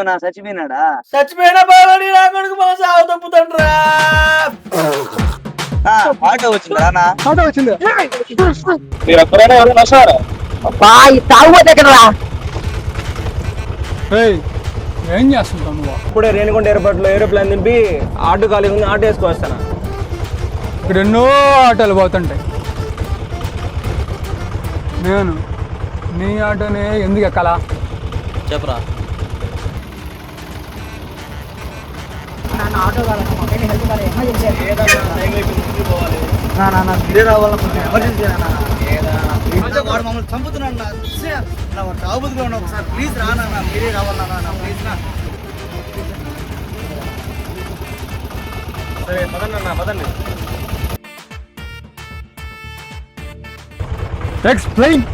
నా చచ్చిపోయినాడా? చచ్చిపోయిన బాలని నా కొడుకు మా సాగు తప్పుతండ్రా. ఆటో వచ్చిందా? ఆటో వచ్చింది. మీరు ఎక్కడైనా ఎవరైనా సార్ తాగుపోతే ఎక్కడరా? ఏం చేస్తుంటావు నువ్వు? ఇప్పుడే రేణిగుంట ఎయిర్పోర్ట్లో ఏరోప్లేన్ దింపి ఆటో ఖాళీ ఉంది, ఆటో వేసుకొస్తాను. ఇక్కడ ఎన్నో ఆటోలు పోతుంటాయి. నేను నీ ఆటోనే ఎందుకు ఎక్కాలా? చెప్పరా. ఆటో మీరే రావాలనుకుంటున్నా. ఎమర్జెన్సీ మమ్మల్ని చంపుతున్నాడు. తాగుబుద్ధిగా ఉన్నా ఒకసారి ప్లీజ్ రానా, మీరే రావాలన్నా ప్లీజ్ నా. సరే పదండి అన్న, పదండి. ఎక్స్ప్లెయిన్.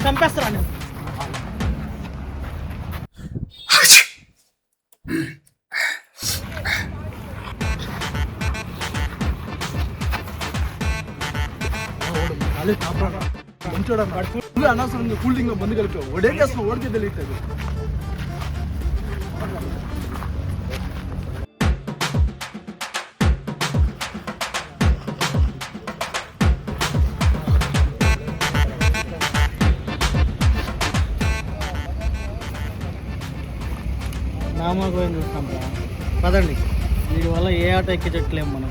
చంపేస్తారా? అనవసరంగా కూల్ డ్రింక్ లో మందు కలిపావు. ఒడే చేస్తావు, ఓడికి తెలియదు. నామోగోయం చూస్తాం రా. పదండి, వీడి వల్ల ఏ ఆటో ఎక్కేటట్లేము మనం.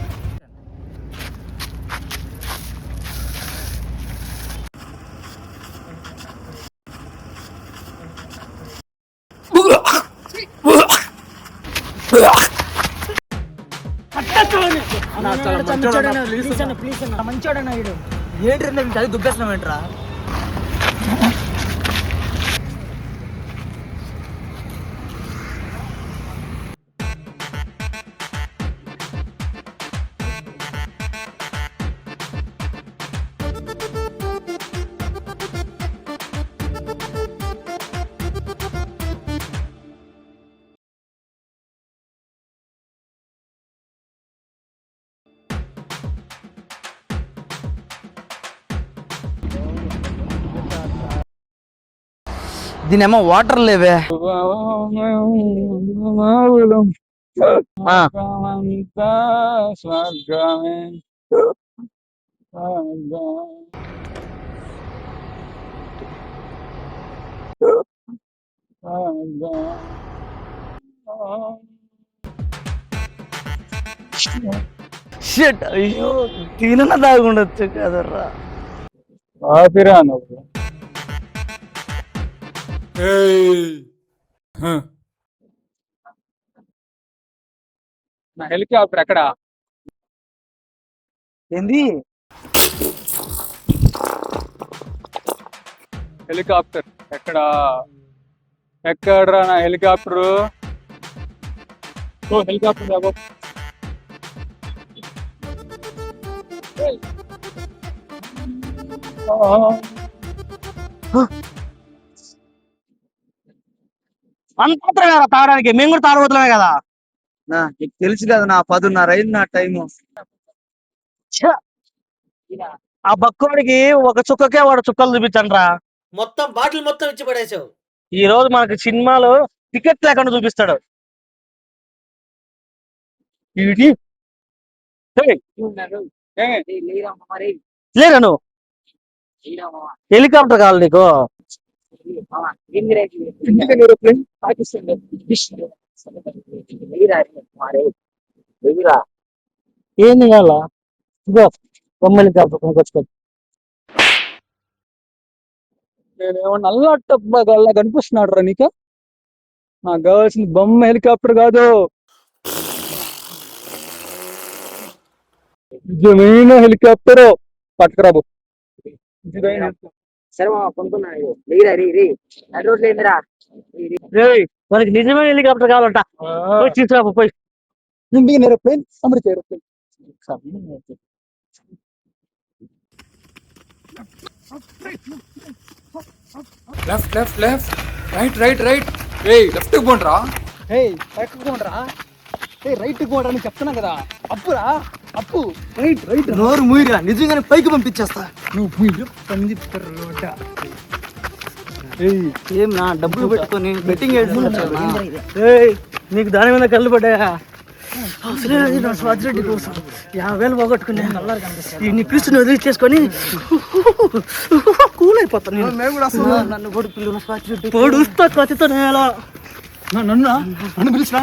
మంచోడన్నా వీడు. ఏంటి అది దుబ్బేస్తున్నాం ఏంట్రా? దీనేమో వాటర్ లేవే. షట్, అయ్యో తినన దాగుండొచ్చు కదర్రా. ఆపిరా నువ్వు. నా హెలికాప్టర్ ఎక్కడా? ఏంది హెలికాప్టర్ ఎక్కడా? ఎక్కడ్రా నా హెలికాప్టరు? ఓ హెలికాప్టర్ బాబు. అంత తాగడానికి మేము కూడా తాగబోతున్నామే కదా. నీకు తెలుసు కదా నా 10:30 అయింది నా టైము. ఆ బక్కోడికి ఒక చుక్కకే వాడు చుక్కలు చూపించండి రా. మొత్తం బాటిల్ మొత్తం ఇచ్చి పడేసావు. ఈ రోజు మనకి సినిమాలో టికెట్ లేకుండా చూపిస్తాడు. లేరా నువ్వు? హెలికాప్టర్ కావాలి నీకు? ఏంది కావాలా? ఇదో బొమ్మ హెలికాప్టర్ కొనుక్కొచ్చుకో. నేనేమో నల్ల కనిపిస్తున్నాడు రా నీకు? నాకు కావాల్సింది బొమ్మ హెలికాప్టర్ కాదు, నిజమైన హెలికాప్టర్. పట్టుకురాబు. మనకి నిజమైన హెలికాప్టర్ కావాలంట. తీసుకురాబు పోయి. Indian aeroplane, America aeroplane. Left left left right right right ఏయ్ లెఫ్ట్కి పోండ్రా. ఏయ్ రైట్ పోండ్రా. ఏయ్ రైట్ పోండ్రా అని చెప్తున్నా కదా. అప్పురా అప్పు. Right right. నోరు మూయిరా, నిజంగానే పైకి పంపించేస్తా. నువ్వు మీరు పంది పర్రోట. ఏయ్ ఏం నా డబ్బులు పెట్టుకొని బెట్టింగ్ ఏయ్ నీకు దాని మీద కళ్ళు పడ్డాయా? అసలే అది నా స్వాతిరెడ్డి కోసం 50,000 పోగొట్టుకుని ఈ నీ కృష్ణుని వదిలి చేసుకొని కూల్ అయిపోతాను నన్ను కూడా పిల్లలు స్వాతిరెడ్డి పొడుస్తా కత్తితో నేల. నన్ను పిలుచురా.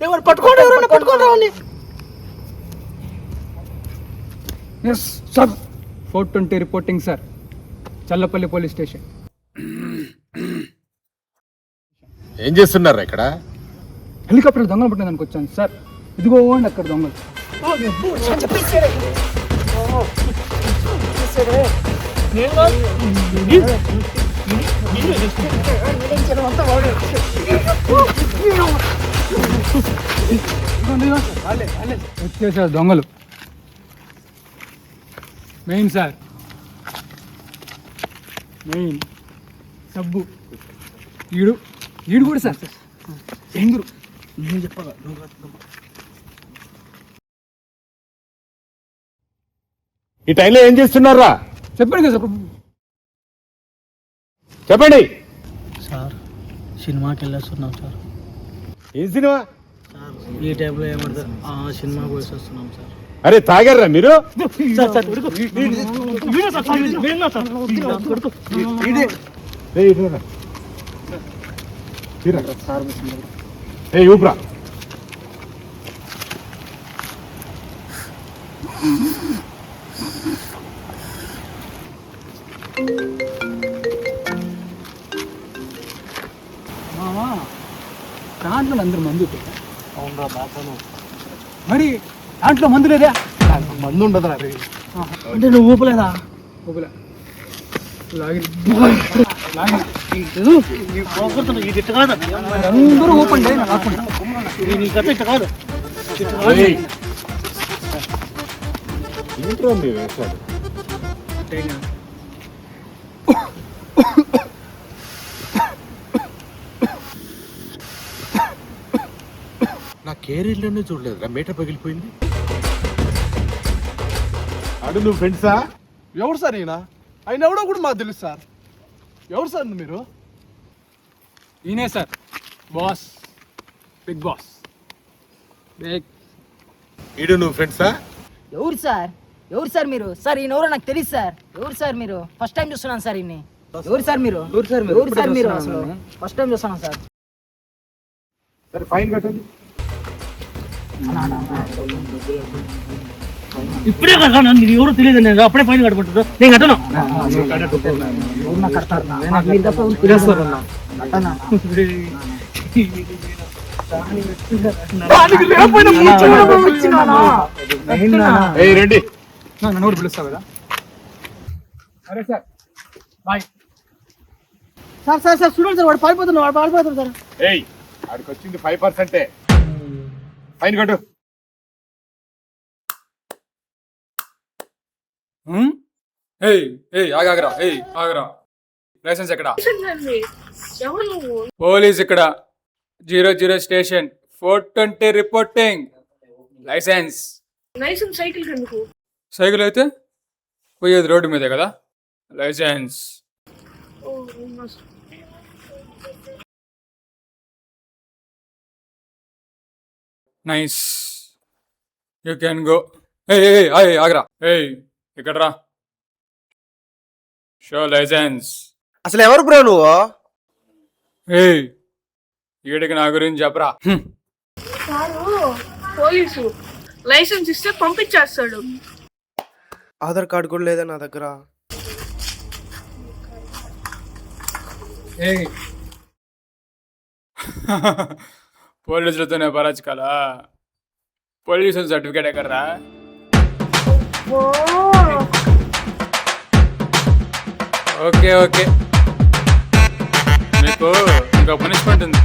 ఎవరు పట్టుకోండి, ఎవరైనా పట్టుకోండి రావాలి. Yes sir. 420 reporting sir. Challapalli police station. ఏం చేస్తున్నారు ఇక్కడ? హెలికాప్టర్ దొంగలు పట్టినందుకు వచ్చాను సార్. ఇదిగో అక్కడ దొంగలు. వచ్చేసారు దొంగలు. మెయిన్ సార్, మెయిన్ సబ్బు. ఈడు కూడా సార్. ఎంగురు నేను చెప్పాలా? ఈ టైంలో ఏం చేస్తున్నారా? చెప్పండి కదా సార్. చెప్పండి. సార్ సినిమాకి వెళ్ళేస్తున్నాం సార్. ఏం సినిమా? సార్ ఈ టైంలో ఏమంటారు, సినిమాకి పోయి వస్తున్నాం సార్. అరే తాగారా మీరు? ఊపిరా. దాంట్లో అందరు మందు. అవునరా బాగా. మరి దాంట్లో మందు లేదా? మందు ఉండదు. అంటే నువ్వు ఊపలేదా? ఊపలే. అందరూ ఊపండి. ఏంటో మీ వేషాలు. నా కేరీర్లోనే చూడలేదు, మేట పగిలిపోయింది. అడు నువ్వు ఫ్రెండ్సా? ఎవరు సార్ ఈయన? ఆయన ఎవడో కూడా మాకు తెలుసు సార్. ఎవరు సార్ మీరు? ఈయనే సార్ బాస్, బిగ్ బాస్. ఈడు నువ్వు ఫ్రెండ్సా? ఎవరు సార్? ఎవరు సార్ మీరు? సార్ ఈయన ఎవరో నాకు తెలియదు సార్. ఎవరు సార్ మీరు? ఫస్ట్ టైం చూస్తున్నాను సార్ ఈయన్ని. ఎవరు సార్ మీరు? ఎవరు సార్ మీరు? అసలు ఫస్ట్ టైం చూస్తున్నాను సార్. సరే ఫైన్ కట్టండి. ఇప్పుడే కదా నన్ను ఎవరు తెలియదు, నేను అప్పుడే పైన కట్టుకుంటారు. నేను కట్టను. రండి. నన్ను కూడా పిలుస్తావు కదా. అరే sir boy. Sir sir sir చూడండి సార్, వాడు పారిపోతున్నాడు సార్. ఏయ్ ఆడికి వచ్చింది 5%. ఫైన్ కట్టు. ఆగరా. ఆగరా. లైసెన్స్ ఎక్కడ? పోలీస్ ఇక్కడ. 00 స్టేషన్. 420 రిపోర్టింగ్. లైసెన్స్ సైకిల్ అయితే పోయేది రోడ్డు మీదే కదా. License. Nice, you can go. ఆగరా. ఇక్కడ రా. Show license. అసలు ఎవరు బ్రో నువ్వు? వీడికి నా గురించి చెప్పరా. పోలీసు లైసెన్స్ ఇస్తే పంపించేస్తాడు. ఆధార్ కార్డు కూడా లేదా నా దగ్గర. ఏ పోలీసులతోనే పరాచకాలా? పోలీసుల సర్టిఫికేట్ ఎక్కడరా? ఓకే ఓకే, మీకు ఇంకా పనిష్మెంట్ ఉంది.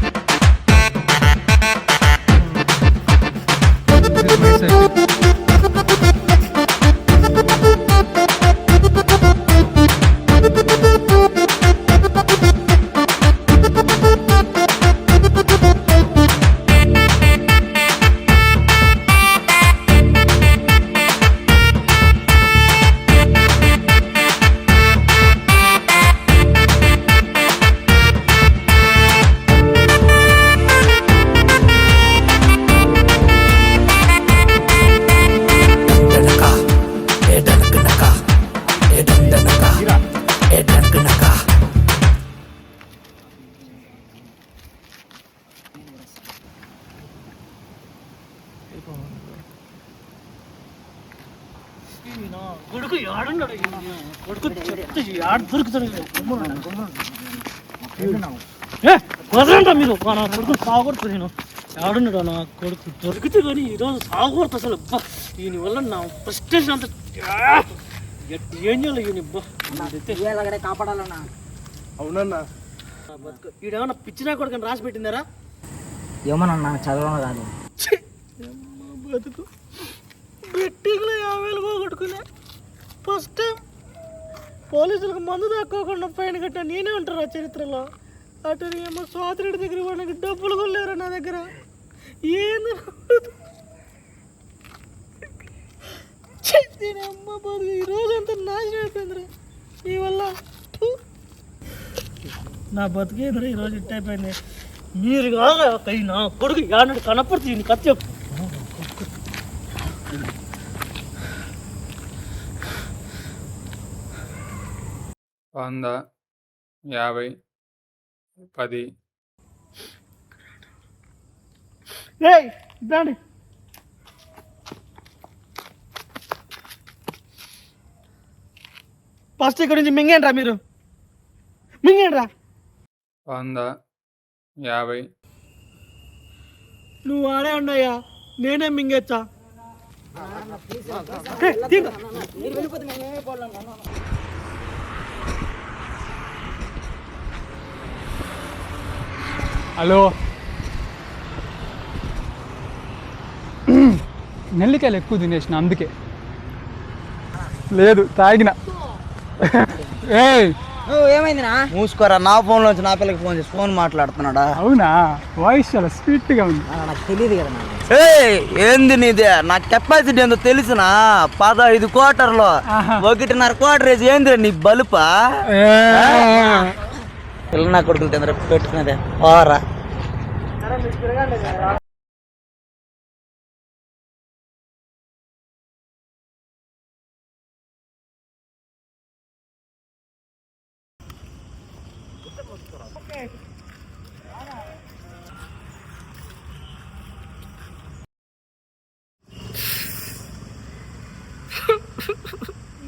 కొడుకు ఆడున్నాడు, కొడుకు చెప్తే ఆడు దొరుకుతాడు. వదలంటా మీరు, నా కొడుకు సాగొడుతు. నేను ఆడున్నాడు నా కొడుకు దొరికితే కానీ ఈరోజు సాగొడుతు. అసలు అబ్బా ఈయన వల్ల నా ఫ్రస్ట్రేషన్ అంత ఏం చేయాలి ఈయన కాపాడాలన్నా. అవునన్నా. బతుకు ఈడేమన్నా పిచ్చినా కొడుకు రాసి పెట్టిందారా? ఏమన్నా చదవడం కాదు. బతుకు బెట్టింగ్లో 50,000 పోగొట్టుకునే. ఫస్ట్ టైం పోలీసులకు మందు దక్కోకుండా ఫైన్ కట్టా నేనే ఉంటారు ఆ చరిత్రలో. అటు ఏమో స్వాతిరెడ్డి దగ్గర వాళ్ళకి డబ్బులు కొనలేరు నా దగ్గర. ఏంది అమ్మ బతుకు ఈరోజు అంతా నాశనం అయిపోయిందిరా ఈ వల్ల. నా బతుకేదిరా ఈరోజు ఇట్ అయిపోయింది. మీరు కాగా నా కొడుకు యానడు కనపడుతుంది ఈయన కత్తి. 100, 50, 10. దాండి ఫస్ట్ ఇక్కడ నుంచి మింగేండ్రా మీరు, మింగేండ్రా. 100, 50. నువ్వు ఆడే ఉండయ్యా, నేనే మింగేచ్చా. హలో, నెల్లికాయలు ఎక్కువ తినేసిన అందుకే. లేదు తాగిన. ఏమైంది నా? మూసుకోరా, నా ఫోన్ నుంచి నా పిల్లకి ఫోన్ చేసి ఫోన్ మాట్లాడుతున్నాడా? అవునా, వాయిస్ చాలా స్వీట్ గా ఉంది. నాకు తెలియదు కదా. ఏంది నీదే? నా కెపాసిటీ ఏందో తెలుసునా? 15 క్వార్టర్లో 1.5 క్వార్టర్ వేసి ఏంది నీ బలుపా? పిల్ల నా కొడుకులు తిందర పెట్టుకునేదే ఓరా.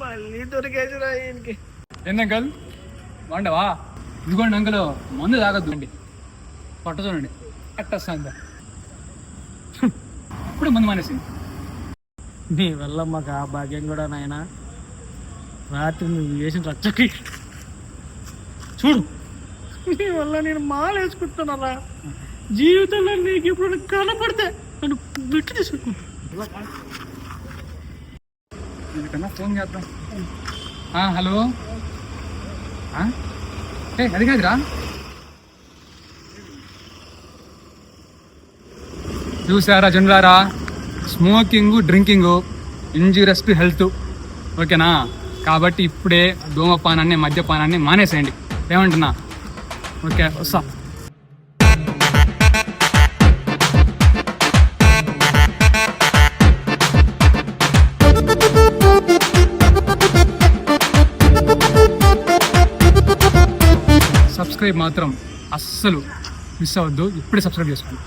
మళ్ళీ దొరికేసిరా ఈయనకి. ఏంది అంకల్ బాగుండవా? ఇదిగోండి అంకల్, మందు తాగద్దు అండి, పట్ట చూడండి కట్టేస్తా. ఇప్పుడు మందు మానేసింది. నీ వల్ల మాకు ఆ భాగ్యం కూడా నాయన. రాత్రి నువ్వు చేసిన రచ్చకి చూడు, నీ వల్ల నేను మాలేసుకుంటున్నారా. జీవితంలో నీకు ఇప్పుడు కనపడితే నన్ను బిట్టు తీసుకుంటా. ఎందుకన్నా ఫోన్ చేద్దాం. హలో, అది కాదురా. చూసారా జనులారా, smoking drinking injurious to health, ఓకేనా? కాబట్టి ఇప్పుడే ధూమపానాన్ని మద్యపానాన్ని మానేసేయండి. ఏమంటున్నా? ఓకే, వస్తా. సబ్స్క్రైబ్ మాత్రం అస్సలు మిస్ అవ్వద్దు. ఇప్పుడే సబ్స్క్రైబ్ చేసుకోండి.